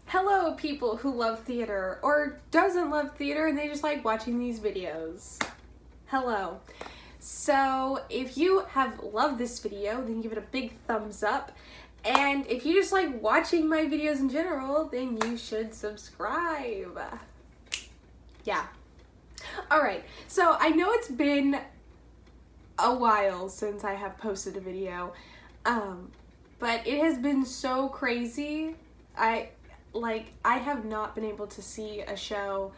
Hello, people who love theater or doesn't love theater and they just like watching these videos. Hello. So if you have loved this video, then give it a big thumbs up. And if you just like watching my videos in general, then you should subscribe. Yeah. Alright, so I know it's been a while since I have posted a video, but it has been so crazy. I have not been able to see a show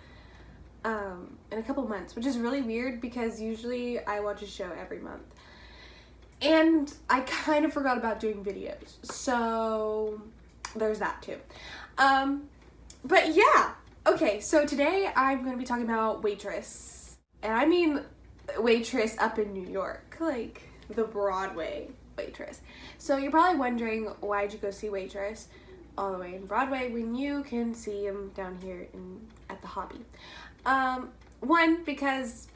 in a couple months, which is really weird because usually I watch a show every month. And I kind of forgot about doing videos, so there's that too. But yeah, okay, so today I'm going to be talking about Waitress. And I mean Waitress up in New York, like the Broadway Waitress. So you're probably wondering, why'd you go see Waitress all the way in Broadway when you can see him down here at the Hobby? One, because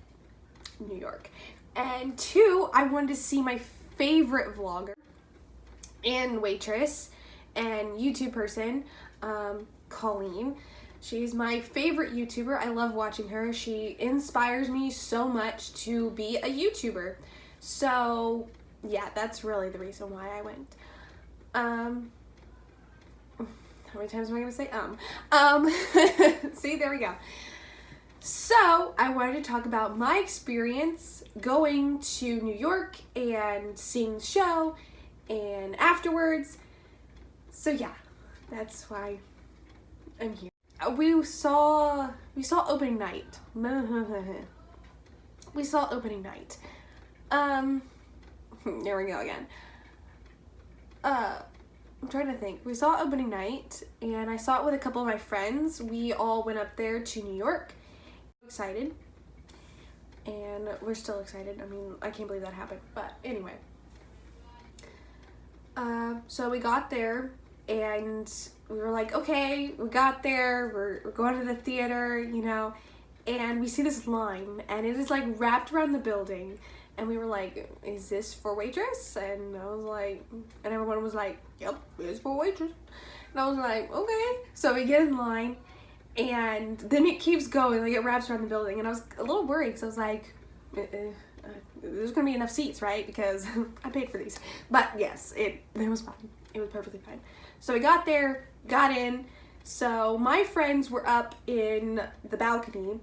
New York, and two, I wanted to see my favorite vlogger and waitress and YouTube person, Colleen. She's my favorite YouTuber. I love watching her. She inspires me so much to be a YouTuber. So yeah, that's really the reason why I went. How many times am I gonna say see, there we go. So I wanted to talk about my experience going to New York and seeing the show and afterwards. So yeah, that's why I'm here. We saw opening night. We saw opening night. There we go again. I'm trying to think. We saw opening night, and I saw it with a couple of my friends. We all went up there to New York. Excited. And we're still excited. I mean, I can't believe that happened. But anyway. So we got there, and we were like, okay, we got there. We're going to the theater, you know. And we see this line, and it is like wrapped around the building. And we were like, is this for Waitress? And I was like, and everyone was like, yep, it's for Waitress. And I was like, okay. So we get in line, and then it keeps going, like it wraps around the building. And I was a little worried, because I was like, there's gonna be enough seats, right? Because I paid for these. But yes, it was fine. It was perfectly fine. So we got there, got in. So my friends were up in the balcony.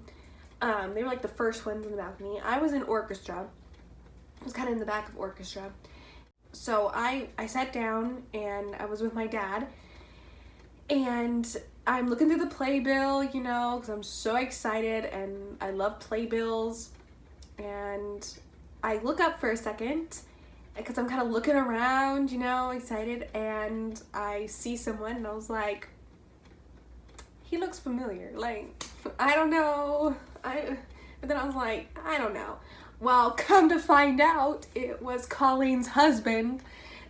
They were like the first ones in the balcony. I was in orchestra. I was kind of in the back of orchestra. So I sat down and I was with my dad, and I'm looking through the playbill, you know, because I'm so excited and I love playbills. And I look up for a second because I'm kind of looking around, you know, excited, and I see someone and I was like, he looks familiar. Like, I don't know. But then I was like, I don't know. Well, come to find out, it was Colleen's husband,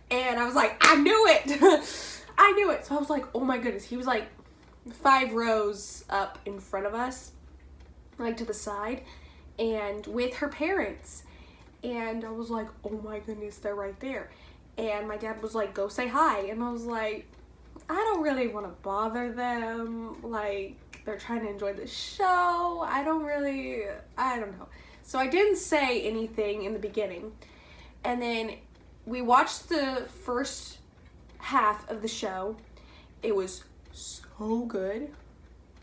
and I was like, I knew it! I knew it! So I was like, oh my goodness, he was like 5 rows up in front of us, like to the side, and with her parents, and I was like, oh my goodness, they're right there. And my dad was like, go say hi, and I was like, I don't really want to bother them, like, they're trying to enjoy the show, I don't know. So I didn't say anything in the beginning. And then we watched the first half of the show. It was so good.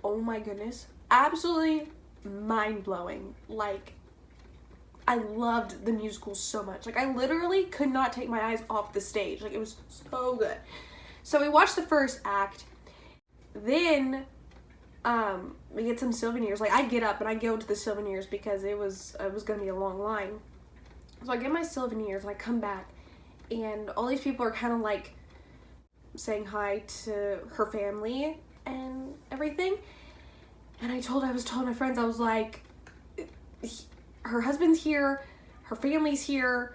Oh my goodness. Absolutely mind-blowing. Like, I loved the musical so much. Like, I literally could not take my eyes off the stage. Like, it was so good. So we watched the first act. Then we get some souvenirs. Like, I get up and I go to the souvenirs because it was gonna be a long line. So I get my souvenirs and I come back, and all these people are kind of like saying hi to her family and everything. And I was telling my friends, I was like, her husband's here, her family's here,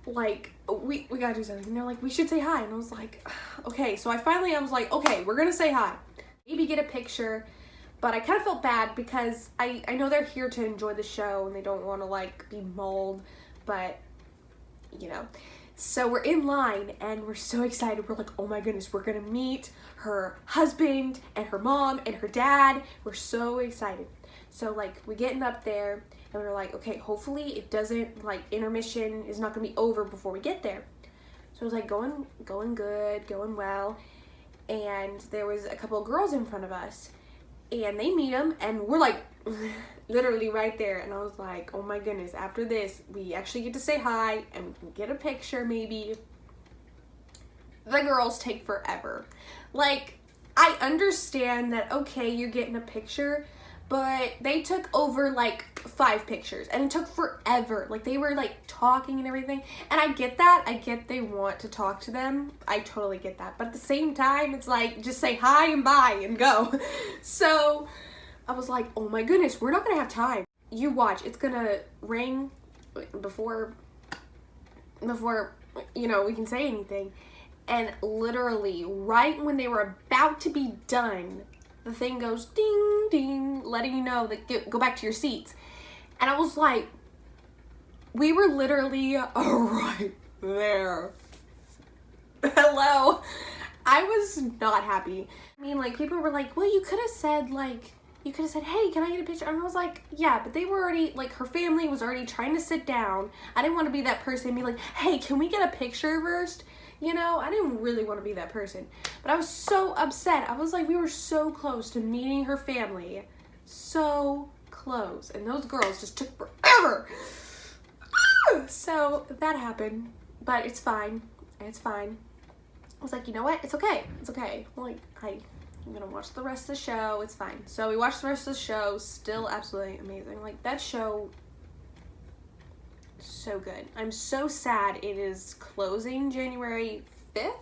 like, we gotta do something. And they're like, we should say hi. And I was like, okay. So I was like, okay, we're gonna say hi. Maybe get a picture. But I kind of felt bad because I know they're here to enjoy the show and they don't want to like be mauled, but you know. So we're in line and we're so excited. We're like, oh my goodness, we're gonna meet her husband and her mom and her dad. We're so excited. So like we're getting up there and we're like, okay, hopefully it doesn't, like, intermission is not gonna be over before we get there. So it was like going good, going well. And there was a couple of girls in front of us and they meet them and we're like literally right there. And I was like, oh my goodness, after this we actually get to say hi and we can get a picture maybe. The girls take forever. Like, I understand that, okay, you're getting a picture, but they took over like 5 pictures and it took forever. Like, they were like talking and everything, and I get that. I get they want to talk to them. I totally get that, but at the same time it's like, just say hi and bye and go. So I was like, oh my goodness, we're not gonna have time. You watch, it's gonna ring before you know we can say anything. And literally right when they were about to be done, the thing goes ding ding, letting you know that go back to your seats. And I was like, we were literally right there. Hello. I was not happy. I mean, like, people were like, well, you could have said, hey, can I get a picture? And I was like, yeah, but they were already, like, her family was already trying to sit down. I didn't want to be that person and be like, hey, can we get a picture first? You know, I didn't really want to be that person. But I was so upset. I was like, we were so close to meeting her family. So close. And those girls just took forever. So that happened. But it's fine. It's fine. I was like, you know what? It's okay. It's okay. Like, I'm gonna watch the rest of the show. It's fine. So we watched the rest of the show. Still absolutely amazing. Like, that show, so good. I'm so sad it is closing January 5th.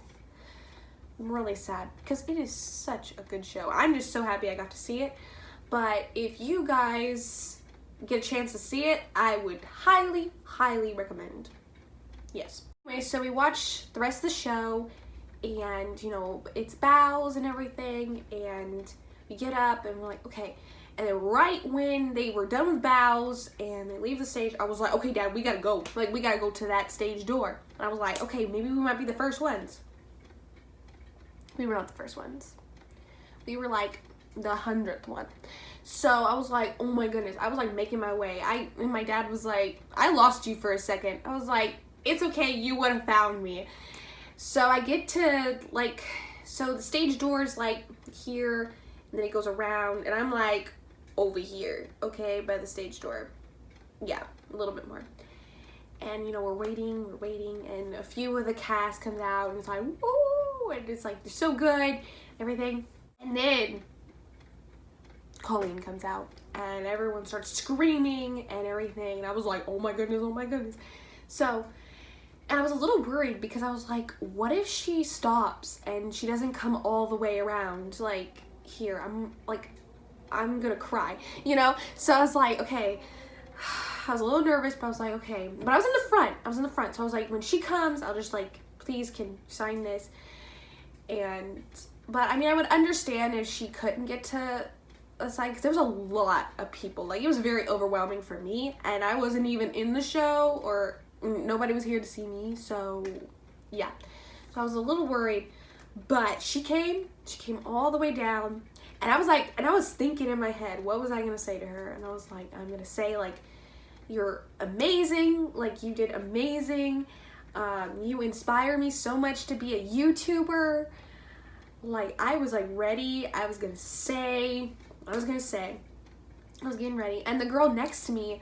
I'm really sad because it is such a good show. I'm just so happy I got to see it. But if you guys get a chance to see it, I would highly, highly recommend. Yes. Anyway, so we watch the rest of the show, and, you know, it's bows and everything, and we get up and we're like, okay. And then right when they were done with bows and they leave the stage, I was like, okay, Dad, we gotta go. Like, we gotta go to that stage door. And I was like, okay, maybe we might be the first ones. We were not the first ones. We were like the 100th one. So I was like, oh my goodness. I was like making my way. And my dad was like, I lost you for a second. I was like, it's okay, you would have found me. So I get to, like, so the stage door is like here, and then it goes around, and I'm like over here, okay, by the stage door. Yeah, a little bit more. And, you know, we're waiting, and a few of the cast comes out, and it's like, woo, and it's like, they're so good, everything. And then Colleen comes out, and everyone starts screaming and everything, and I was like, oh my goodness, oh my goodness. So, and I was a little worried because I was like, what if she stops and she doesn't come all the way around, like, here? I'm gonna cry, you know? So I was like, okay. I was a little nervous, but I was like, okay. But I was in the front. So I was like, when she comes, I'll just like, please, can sign this? But I mean, I would understand if she couldn't get to a side, because there was a lot of people. Like, it was very overwhelming for me, and I wasn't even in the show, or nobody was here to see me, so yeah. So I was a little worried, but she came all the way down, and I was like, and I was thinking in my head, what was I gonna say to her? And I was like, I'm gonna say, like, you're amazing, like, you did amazing, you inspire me so much to be a YouTuber. Like, I was like ready, I was getting ready, and the girl next to me,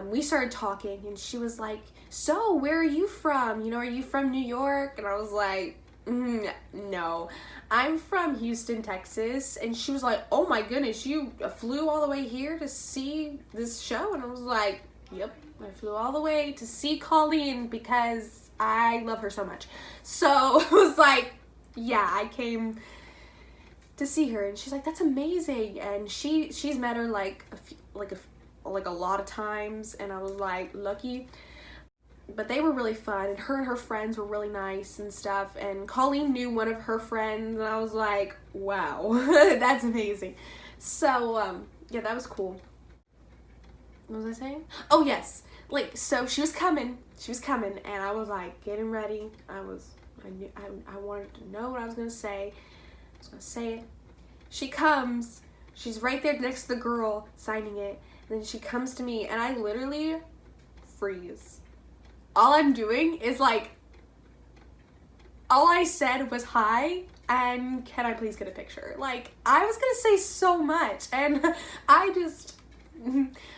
we started talking, and she was like, so where are you from? You know, are you from New York? And I was like, no, I'm from Houston, Texas. And she was like, oh my goodness, you flew all the way here to see this show? And I was like, yep, I flew all the way to see Colleen because I love her so much. So it was like, yeah, I came to see her, and she's like, that's amazing. And she's met her like a lot of times, and I was like, lucky. But they were really fun, and her friends were really nice and stuff, and Colleen knew one of her friends, and I was like, wow, that's amazing. So yeah, that was cool. What was I saying? Oh yes, like, so she was coming, and I was like getting ready. I wanted to know what I was gonna say. I was gonna say it. She comes, she's right there next to the girl signing it, and then she comes to me, and I literally freeze. All I'm doing is like, all I said was hi, and can I please get a picture? Like, I was gonna say so much, and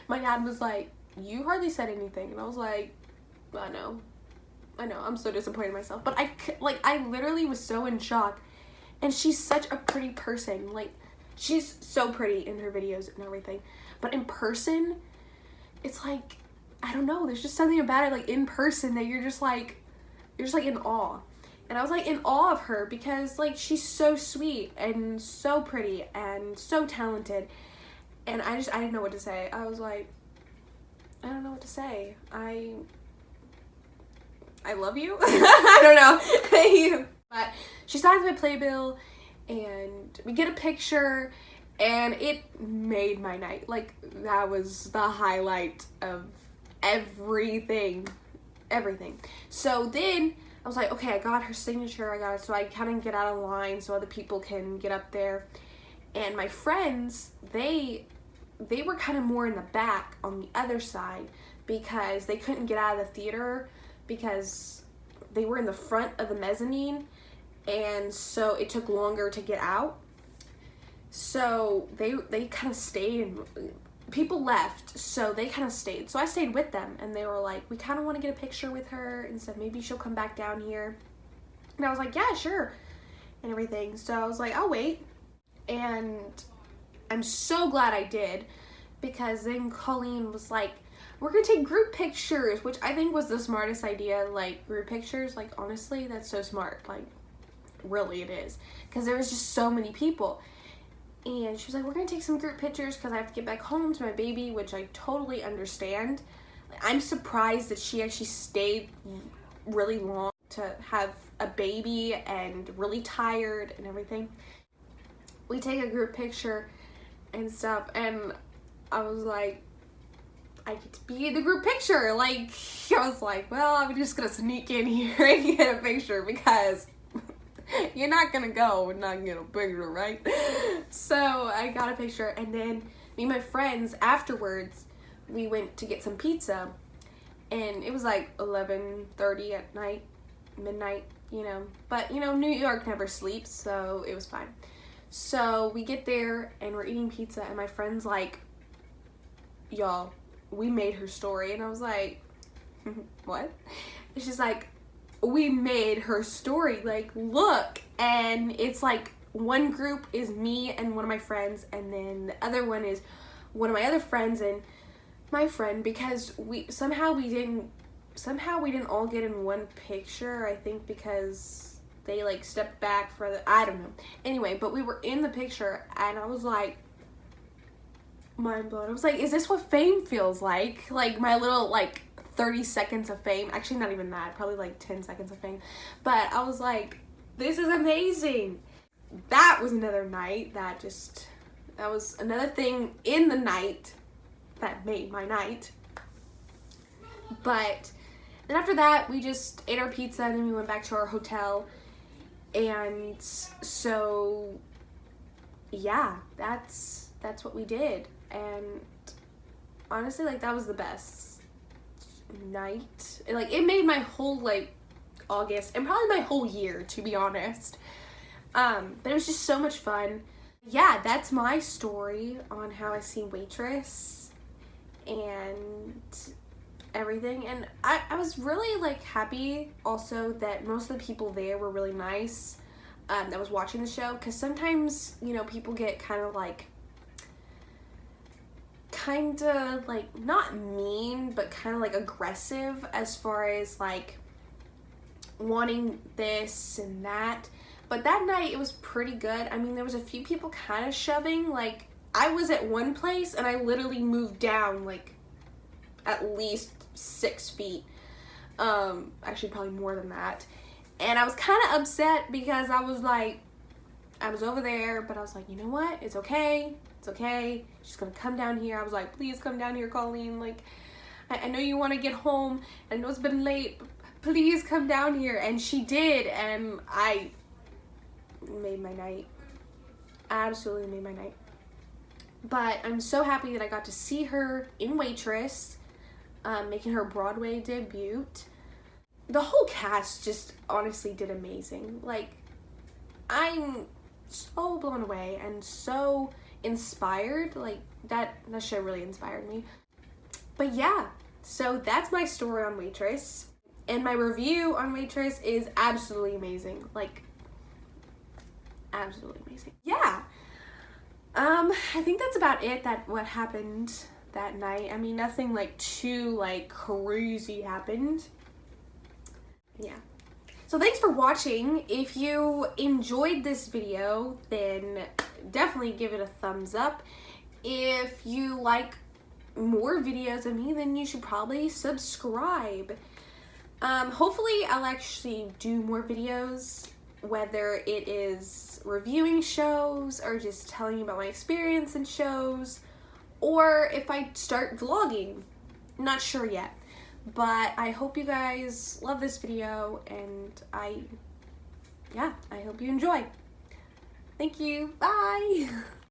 my dad was like, you hardly said anything, and I was like, I know, I'm so disappointed in myself, but I literally was so in shock, and she's such a pretty person, like, she's so pretty in her videos and everything, but in person, it's like, I don't know, there's just something about it, like, in person, that you're just like in awe. And I was like in awe of her because like she's so sweet and so pretty and so talented, and I didn't know what to say. I was like, I don't know what to say. I love you. I don't know. But she signs my playbill and we get a picture, and it made my night. Like, that was the highlight of everything. So then I was like, okay, I got her signature, I got it, so I kind of get out of line so other people can get up there. And my friends, they were kind of more in the back on the other side because they couldn't get out of the theater because they were in the front of the mezzanine, and so it took longer to get out. So they kind of stayed, and people left, so they kind of stayed. So I stayed with them, and they were like, we kind of want to get a picture with her and said maybe she'll come back down here. And I was like, yeah, sure, and everything. So I was like, I'll wait. And I'm so glad I did, because then Colleen was like, we're gonna take group pictures, which I think was the smartest idea. Like, group pictures, like, honestly, that's so smart. Like, really it is, because there was just so many people. And she was like, we're gonna take some group pictures because I have to get back home to my baby, which I totally understand. I'm surprised that she actually stayed really long to have a baby and really tired and everything. We take a group picture and stuff, and I was like, I get to be in the group picture. Like, I was like, well, I'm just gonna sneak in here and get a picture because you're not gonna go and not get a picture, right? So I got a picture, and then me and my friends afterwards, we went to get some pizza, and it was like 11:30 at night, midnight, you know, but you know, New York never sleeps, so it was fine. So we get there and we're eating pizza, and my friend's like, y'all, we made her story. And I was like, what? And she's like, we made her story, like, look. And it's like, one group is me and one of my friends, and then the other one is one of my other friends and my friend, because we didn't all get in one picture, I think, because they like stepped back for the, I don't know. Anyway, but we were in the picture, and I was like, mind blown. I was like, is this what fame feels like? Like, my little like 30 seconds of fame. Actually, not even that, probably like 10 seconds of fame. But I was like, this is amazing. That was another night that was another thing in the night that made my night. But then after that, we just ate our pizza, and then we went back to our hotel. And so, yeah, that's what we did. And honestly, like, that was the best night. Like, it made my whole, like, August, and probably my whole year, to be honest. But it was just so much fun. Yeah, that's my story on how I see Waitress and everything. And I was really, like, happy also that most of the people there were really nice, that was watching the show, because sometimes, you know, people get kind of like not mean, but kind of like aggressive as far as like wanting this and that. But that night it was pretty good. I mean, there was a few people kind of shoving. Like, I was at one place and I literally moved down like at least 6 feet. Actually probably more than that. And I was kind of upset because I was like, I was over there, but I was like, you know what? It's okay. It's okay. She's gonna come down here. I was like, please come down here, Colleen. Like, I know you want to get home. I know it's been late. But please come down here. And she did, and I made my night. Absolutely made my night. But I'm so happy that I got to see her in Waitress, making her Broadway debut. The whole cast just honestly did amazing. Like, I'm so blown away and so inspired. Like, that show really inspired me. But yeah, so that's my story on Waitress. And my review on Waitress is absolutely amazing. Like, absolutely amazing. Yeah. I think that's about it, what happened that night. I mean, nothing like too like crazy happened. Yeah. So thanks for watching. If you enjoyed this video, then definitely give it a thumbs up. If you like more videos of me, then you should probably subscribe. Hopefully I'll actually do more videos, whether it is reviewing shows or just telling you about my experience in shows, or if I start vlogging. Not sure yet, but I hope you guys love this video, and I hope you enjoy. Thank you. Bye.